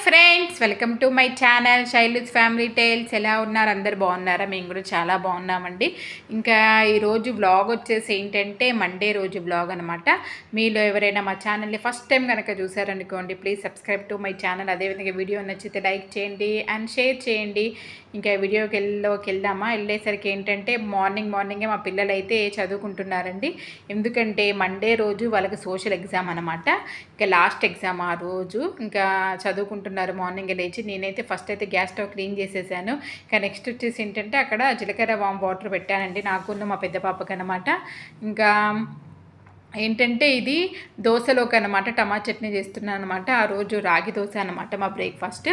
Friends, welcome to my channel Shailu's family tales. ఎలా ఉన్నారు? అందరు బాగున్నారా? మేము కూడా చాలా బాగున్నామండి. ఇంకా ఈరోజు వ్లాగ్ వచ్చేసి ఏంటంటే మండే రోజు వ్లాగ్ అనమాట. మీలో ఎవరైనా మా ఛానల్ని ఫస్ట్ టైం కనుక చూసారనుకోండి, please subscribe to my channel. అదేవిధంగా వీడియో నచ్చితే లైక్ చేయండి అండ్ షేర్ చేయండి. ఇంకా వీడియోకి వెళ్దామా? వెళ్ళేసరికి ఏంటంటే మార్నింగే మా పిల్లలు అయితే చదువుకుంటున్నారండి. ఎందుకంటే మండే రోజు వాళ్ళకి సోషల్ ఎగ్జామ్ అనమాట. ఇంకా లాస్ట్ ఎగ్జామ్ ఆ రోజు. ఇంకా చదువుకుంటున్నారు మార్నింగ్ లేచి. నేనైతే ఫస్ట్ అయితే గ్యాస్ స్టవ్ క్లీన్ చేసేసాను. ఇంకా నెక్స్ట్ వచ్చేసి ఏంటంటే అక్కడ జీలకర్ర వామ్ వాటర్ పెట్టానండి నాకున్న మా పెద్ద పాపకి అనమాట. ఇంకా ఏంటంటే ఇది దోశలోకి అనమాట టమాటా చట్నీ చేస్తున్నాను అనమాట. ఆ రోజు రాగి దోశ అనమాట మా బ్రేక్ఫాస్ట్.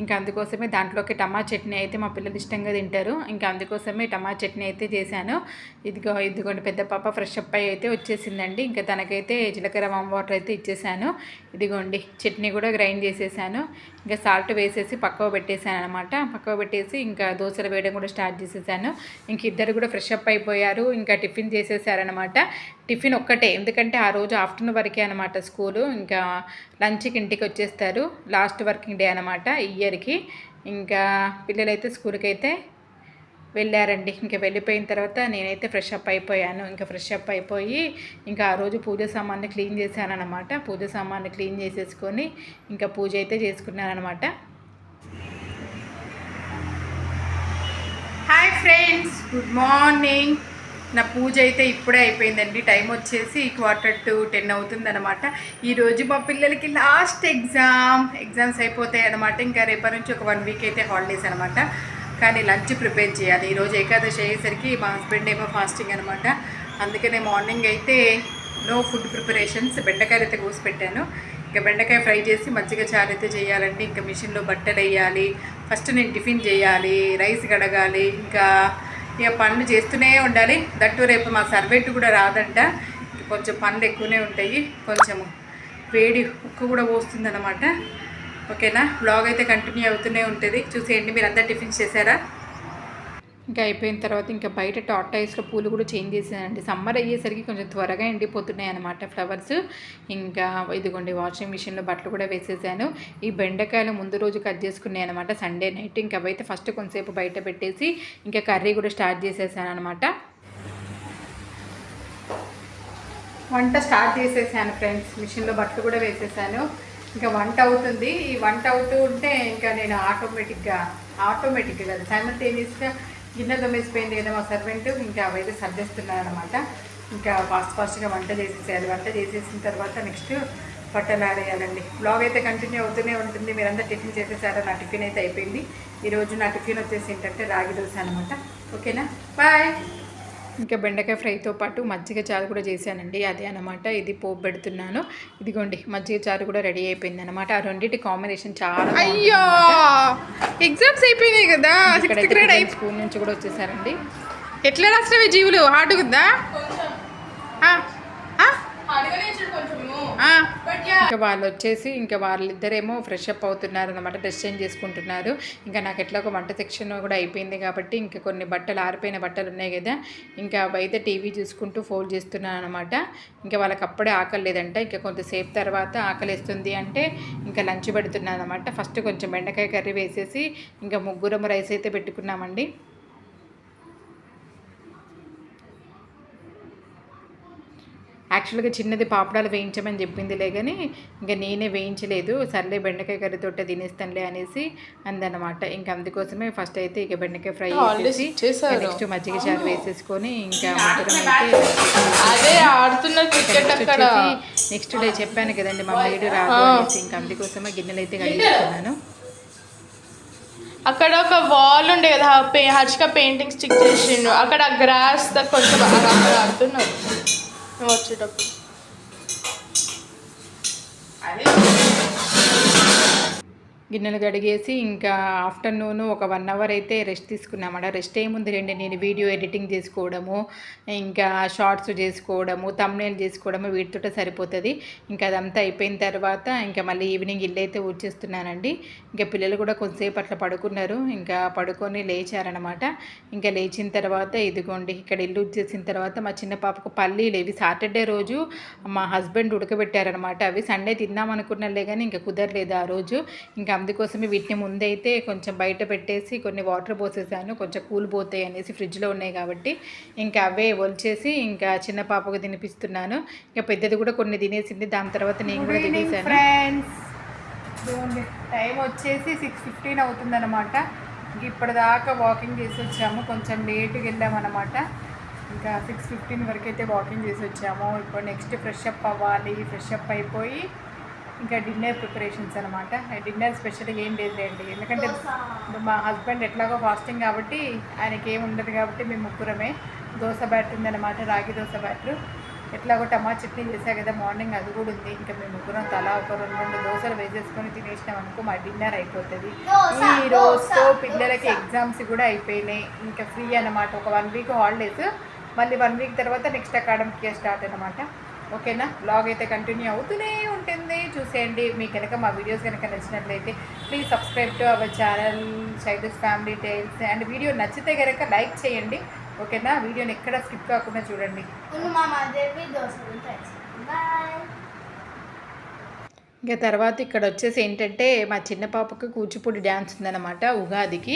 ఇంకా అందుకోసమే దాంట్లోకి టమాటా చట్నీ అయితే మా పిల్లలు ఇష్టంగా తింటారు. ఇంకా అందుకోసమే టమాటా చట్నీ అయితే చేశాను. ఇదిగోండి పెద్ద పాప ఫ్రెష్ అప్ అయ్యి అయితే వచ్చేసిందండి. ఇంకా తనకైతే జీలకర్ర వామ్ వాటర్ అయితే ఇచ్చేసాను. ఇదిగోండి చట్నీ కూడా గ్రైండ్ చేసేసాను. ఇంకా సాల్ట్ వేసేసి పక్కకు పెట్టేశాను అనమాట. పక్కకు పెట్టేసి ఇంకా దోశలు వేయడం కూడా స్టార్ట్ చేసేసాను. ఇంక ఇద్దరు కూడా ఫ్రెష్ అప్ అయిపోయారు. ఇంకా టిఫిన్ చేసేసారనమాట. టిఫిన్ ఒక్కటే, ఎందుకంటే ఆ రోజు ఆఫ్టర్నూన్ వరకే అనమాట స్కూలు. ఇంకా లంచ్కి ఇంటికి వచ్చేస్తారు. లాస్ట్ వర్కింగ్ డే అనమాట ఈ ఇయర్కి. ఇంకా పిల్లలైతే స్కూల్కి అయితే వెళ్ళారండి. ఇంకా వెళ్ళిపోయిన తర్వాత నేనైతే ఫ్రెష్ అప్ అయిపోయాను. ఇంకా ఫ్రెష్ అప్ అయిపోయి ఇంకా ఆ రోజు పూజ సామాన్ని క్లీన్ చేశాను అనమాట. పూజ సామాన్ని క్లీన్ చేసేసుకొని ఇంకా పూజ అయితే చేసుకున్నాను అనమాట. Hi friends, good morning. నా పూజ అయితే ఇప్పుడే అయిపోయిందండి. టైం వచ్చేసి 9:45 అవుతుందన్నమాట. ఈరోజు మా పిల్లలకి లాస్ట్ ఎగ్జామ్స్ అయిపోతాయి అనమాట. ఇంకా రేపటి నుంచి ఒక 1 వీక్ అయితే హాలిడేస్ అనమాట. కానీ లంచ్ ప్రిపేర్ చేయాలి. ఈరోజు ఏకాదశి అయ్యేసరికి మా హస్బెండ్ ఏమో ఫాస్టింగ్ అనమాట. అందుకనే మార్నింగ్ అయితే నో ఫుడ్ ప్రిపరేషన్స్. బెండకాయలు అయితే కోసి పెట్టాను. ఇంకా బెండకాయ ఫ్రై చేసి మజ్జిగ చారు అయితే చేయాలండి. ఇంకా మిషన్లో బట్టలు వేయాలి. ఫస్ట్ నేను టిఫిన్ చేయాలి, రైస్ కడగాలి, ఇంకా ఇక పనులు చేస్తూనే ఉండాలి. దట్టు రేపు మా సర్వెంట్ కూడా రాదంట. కొంచెం పనులు ఎక్కువనే ఉంటాయి. కొంచెము వేడి ఉక్కు కూడా పోస్తుందన్నమాట. ఓకేనా? బ్లాగ్ అయితే కంటిన్యూ అవుతూనే ఉంటుంది, చూసేయండి. మీరు అందరు టిఫిన్స్ చేశారా? ఇంకా అయిపోయిన తర్వాత ఇంకా బయట టార్టైస్లో పూలు కూడా చేంజ్ చేసానండి. సమ్మర్ అయ్యేసరికి కొంచెం త్వరగా ఎండిపోతున్నాయి అనమాట ఫ్లవర్స్. ఇంకా ఇదిగోండి వాషింగ్ మిషన్లో బట్టలు కూడా వేసేసాను. ఈ బెండకాయలు ముందు రోజు కట్ చేసుకున్నాయి అనమాట సండే నైట్. ఇంకా అవైతే ఫస్ట్ కొంతసేపు బయట పెట్టేసి ఇంకా కర్రీ కూడా స్టార్ట్ చేసేసాను అనమాట. వంట స్టార్ట్ చేసేసాను ఫ్రెండ్స్. మిషన్లో బట్టలు కూడా వేసేసాను. ఇంకా వంట అవుతుంది. ఈ వంట అవుతూ ఉంటే ఇంకా నేను ఆటోమేటిక్గా కదా సైమల్టేనియస్గా గిన్నె తొమ్మేసిపోయింది కదా మా సర్వెంట్. ఇంకా అవైతే సర్దేస్తున్నాను అనమాట. ఇంకా ఫాస్ట్గా వంట చేసేసేయాలి. వంట చేసేసిన తర్వాత నెక్స్ట్ బట్టలు ఆడేయాలండి. బ్లాగ్ అయితే కంటిన్యూ అవుతూనే ఉంటుంది. మీరంతా టిఫిన్ చేసేసారా? నా టిఫిన్ అయితే అయిపోయింది. ఈరోజు నా టిఫిన్ వచ్చేసి ఏంటంటే రాగి దోశ అనమాట. ఓకేనా? బాయ్. ఇంకా బెండకాయ ఫ్రైతో పాటు మజ్జిగ చారు కూడా చేశానండి. అదే అనమాట. ఇది పోపు పెడుతున్నాను. ఇదిగోండి మజ్జిగ చారు కూడా రెడీ అయిపోయింది అనమాట. ఆ రెండింటి కాంబినేషన్ చాలా. అయ్యో, ఎగ్జామ్స్ అయిపోయినాయి కదా. స్కూల్ నుంచి కూడా వచ్చేసారండి. ఎట్లా రాసినవి జీవులు? హార్డ్ ఉందా? ఇంకా వాళ్ళు వచ్చేసి ఇంకా వాళ్ళిద్దరేమో ఫ్రెష్ అప్ అవుతున్నారు అనమాట. డ్రెస్ చేంజ్ చేసుకుంటున్నారు. ఇంకా నాకు ఎట్లా ఒక వంట సెక్షన్ కూడా అయిపోయింది కాబట్టి ఇంకా కొన్ని బట్టలు ఆరిపోయిన బట్టలు ఉన్నాయి కదా, ఇంకా అవైతే టీవీ చూసుకుంటూ ఫోల్డ్ చేస్తున్నాను అనమాట. ఇంకా వాళ్ళకి అప్పుడే ఆకలి లేదంట. ఇంకా కొంతసేపు తర్వాత ఆకలిస్తుంది అంటే ఇంకా లంచ్ పెడుతున్నాను అనమాట. ఫస్ట్ కొంచెం బెండకాయ కర్రీ వేసేసి ఇంకా ముగ్గురం రైస్ అయితే పెట్టుకున్నామండి. యాక్చువల్గా చిన్నది పాపడాలు వేయించమని చెప్పిందిలే, కానీ ఇంకా నేనే వేయించలేదు. సర్లే బెండకాయ కర్రీతో తినేస్తానులే అనేసి అందనమాట. ఇంకా అందుకోసమే ఫస్ట్ అయితే ఇక బెండకాయ ఫ్రై చేసి నెక్స్ట్ మజ్జిగ చారు వేసేసుకొని ఇంకా నెక్స్ట్ డే చెప్పాను కదండి మా మేడు రాదు అనేసి. ఇంకా అందుకోసమే గిన్నెలు అయితే కడిగేస్తున్నాను. అక్కడ ఒక వాల్ ఉండే కదా, హర్షిక పెయింటింగ్ స్టిక్ చేసిండు. అక్కడ గ్రాస్ కొంచెం అక్కడ ఆడుతున్నాడు వచ్చేటప్పుడు. గిన్నెలు కడిగేసి ఇంకా ఆఫ్టర్నూన్ ఒక 1 అవర్ అయితే రెస్ట్ తీసుకున్నామట. రెస్ట్ ఏముంది రండి, నేను వీడియో ఎడిటింగ్ చేసుకోవడము, ఇంకా షార్ట్స్ చేసుకోవడము, థంబ్నెయిల్ చేసుకోవడము, వీటితో సరిపోతుంది. ఇంకా అదంతా అయిపోయిన తర్వాత ఇంకా మళ్ళీ ఈవినింగ్ ఇల్లు అయితే ఊడ్చేస్తున్నానండి. ఇంకా పిల్లలు కూడా కొంతసేపు అట్లా పడుకున్నారు. ఇంకా పడుకొని లేచారనమాట. ఇంకా లేచిన తర్వాత ఇదిగోండి ఇక్కడ ఇల్లు ఊడ్చేసిన తర్వాత మా చిన్న పాపకు పల్లీలు ఇవి సాటర్డే రోజు మా హస్బెండ్ ఉడకబెట్టారనమాట. అవి సండే తిందాం అనుకున్నాలే కానీ ఇంకా కుదరలేదు ఆ రోజు. ఇంకా అందుకోసమే వీటిని ముందైతే కొంచెం బయట పెట్టేసి కొన్ని వాటర్ పోసేసాను, కొంచెం కూల్ పోతాయి అనేసి, ఫ్రిడ్జ్లో ఉన్నాయి కాబట్టి. ఇంకా అవే ఒలిచేసి ఇంకా చిన్న పాపకు తినిపిస్తున్నాను. ఇంకా పెద్దది కూడా కొన్ని తినేసింది, దాని తర్వాత నేను కూడా తినేసాను. ఫ్రెండ్స్, టైం వచ్చేసి 6:15 అవుతుందన్నమాట. ఇంక ఇప్పటిదాకా వాకింగ్ చేసి వచ్చాము, కొంచెం లేట్గా వెళ్ళామన్నమాట. ఇంకా 6:15 వరకు అయితే వాకింగ్ చేసి వచ్చాము. ఇప్పుడు నెక్స్ట్ ఫ్రెష్ అప్ అవ్వాలి. ఫ్రెష్ అప్ అయిపోయి ఇంకా డిన్నర్ ప్రిపరేషన్స్ అనమాట. డిన్నర్ స్పెషల్గా ఏం లేదులేండి, ఎందుకంటే మా హస్బెండ్ ఎట్లాగో ఫాస్టింగ్ కాబట్టి ఆయనకి ఏమి ఉండదు కాబట్టి మేము ముగ్గురమే. దోశ బ్యాటర్ ఉందన్నమాట, రాగి దోశ బ్యాటర్. ఎట్లాగో టమాటా చట్నీ చేసా కదా మార్నింగ్, అది కూడా ఉంది. ఇంకా మేము ముగ్గురం తలా ఒక 2 దోశలు వేసేసుకొని తినేసినాం అనుకో మా డిన్నర్ అయిపోతుంది. ఈ రోజుతో పిల్లలకి ఎగ్జామ్స్ కూడా అయిపోయినాయి, ఇంకా ఫ్రీ అనమాట. ఒక 1 వీక్ హాలిడేస్, మళ్ళీ 1 వీక్ తర్వాత నెక్స్ట్ అకాడమిక్ ఇయర్ స్టార్ట్ అనమాట. ఓకేనా, బ్లాగ్ అయితే కంటిన్యూ అవుతూనే ఉంటుంది, చూసేయండి. మీకు కనుక మా వీడియోస్ కనుక నచ్చినట్లయితే please subscribe to our channel Shailu's family tales. And video నచ్చితే కనుక లైక్ చేయండి, ఓకేనా. వీడియోని ఎక్కడ స్కిప్ కాకుండా చూడండి. ఇంకా తర్వాత ఇక్కడ వచ్చేసి ఏంటంటే మా చిన్న పాపకు కూచిపూడి డ్యాన్స్ ఉందన్నమాట ఉగాదికి.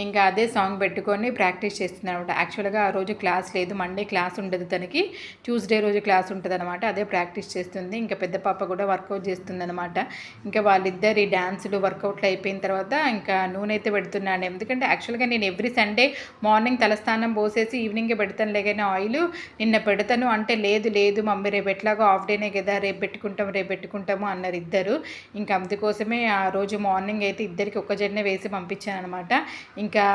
ఇంకా అదే సాంగ్ పెట్టుకొని ప్రాక్టీస్ చేస్తుంది అనమాట. యాక్చువల్గా ఆ రోజు క్లాస్ లేదు, మండే క్లాస్ ఉండదు తనకి, ట్యూస్డే రోజు క్లాస్ ఉంటుంది అనమాట. అదే ప్రాక్టీస్ చేస్తుంది. ఇంకా పెద్ద పాప కూడా వర్కౌట్ చేస్తుంది అనమాట. ఇంకా వాళ్ళిద్దరి డ్యాన్సులు వర్కౌట్లు అయిపోయిన తర్వాత ఇంకా నూనె అయితే పెడుతున్నాను. ఎందుకంటే యాక్చువల్గా నేను ఎవ్రీ సండే మార్నింగ్ తలస్నానం పోసేసి ఈవినింగే పెడతాను లేకనే ఆయిల్. నిన్న పెడతాను అంటే లేదు మమ్మీ రేపు ఎట్లాగో హాఫ్ డేనే కదా, రేపు పెట్టుకుంటాము అన్నారు ఇద్దరు. ఇంకా అందుకోసమే ఆ రోజు మార్నింగ్ అయితే ఇద్దరికి ఒక జన్నే వేసి పంపించాను అనమాట. ఇంకా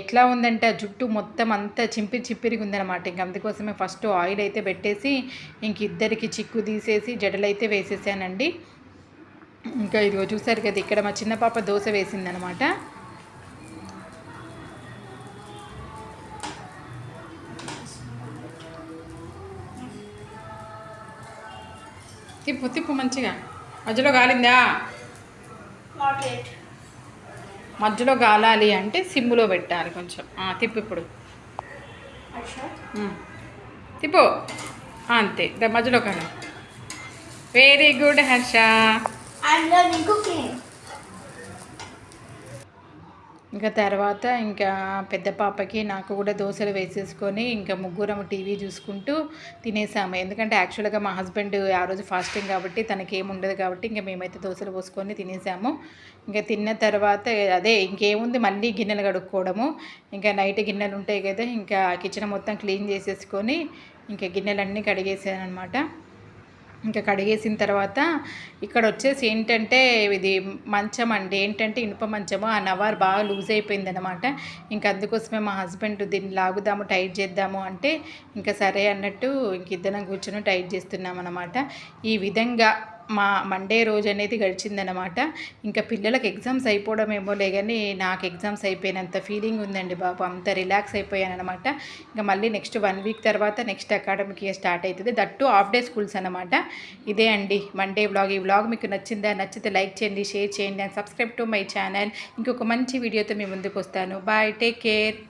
ఎట్లా ఉందంటే ఆ జుట్టు మొత్తం అంతా చిప్పిరిగా ఉందనమాట. ఇంక అందుకోసమే ఫస్ట్ ఆయిల్ అయితే పెట్టేసి ఇంక ఇద్దరికి చిక్కు తీసేసి జడలు అయితే వేసేసానండి. ఇంకా ఇదిగో చూసారు కదా, ఇక్కడ మా చిన్న పాప దోశ వేసిందనమాట. తిప్పు మంచిగా. మధ్యలో గాలిందా? మధ్యలో గాలాలి అంటే సిమ్ములో పెట్టాలి కొంచెం. తిప్పు ఇప్పుడు, తిప్పు అంతే, మధ్యలో కాదు. Very good Harsha. ఇంకా తర్వాత ఇంకా పెద్ద పాపకి నాకు కూడా దోశలు వేసేసుకొని ఇంకా ముగ్గురం టీవీ చూసుకుంటూ తినేసాము. ఎందుకంటే యాక్చువల్గా మా హస్బెండ్ ఆ రోజు ఫాస్టింగ్ కాబట్టి తనకి ఏముండదు కాబట్టి ఇంకా మేమైతే దోశలు పోసుకొని తినేసాము. ఇంకా తిన్న తర్వాత అదే ఇంకేముంది, మళ్ళీ గిన్నెలు కడుక్కోవడము. ఇంకా నైట్ గిన్నెలు ఉంటాయి కదా, ఇంకా కిచెన్ మొత్తం క్లీన్ చేసేసుకొని ఇంకా గిన్నెలన్నీ కడిగేసాను అనమాట. ఇంకా కడిగేసిన తర్వాత ఇక్కడ వచ్చేసి ఏంటంటే ఇది మంచం అండి, ఏంటంటే ఇనుప మంచము. ఆ నవార్ బాగా లూజ్ అయిపోయిందనమాట. ఇంకా అందుకోసమే మా హస్బెండ్ దీన్ని లాగుదాము, టైట్ చేద్దాము అంటే ఇంకా సరే అన్నట్టు ఇంక ఇద్దరం కూర్చొని టైట్ చేస్తున్నాం అనమాట. ఈ విధంగా మా మండే రోజు అనేది గడిచిందనమాట. ఇంకా పిల్లలకు ఎగ్జామ్స్ అయిపోవడమేమో కానీ నాకు ఎగ్జామ్స్ అయిపోయినంత ఫీలింగ్ ఉందండి బాబు, అంత రిలాక్స్ అయిపోయాను అనమాట. ఇంకా మళ్ళీ నెక్స్ట్ 1 వీక్ తర్వాత నెక్స్ట్ అకాడమిక్ ఇయర్ స్టార్ట్ అవుతుంది, దట్టు హాఫ్ డే స్కూల్స్ అనమాట. ఇదే అండి మండే వ్లాగ్. ఈ వ్లాగ్ మీకు నచ్చిందా? నచ్చితే లైక్ చేయండి, షేర్ చేయండి and subscribe to my channel. ఇంకొక మంచి వీడియోతో మీ ముందుకు వస్తాను. Bye, take care.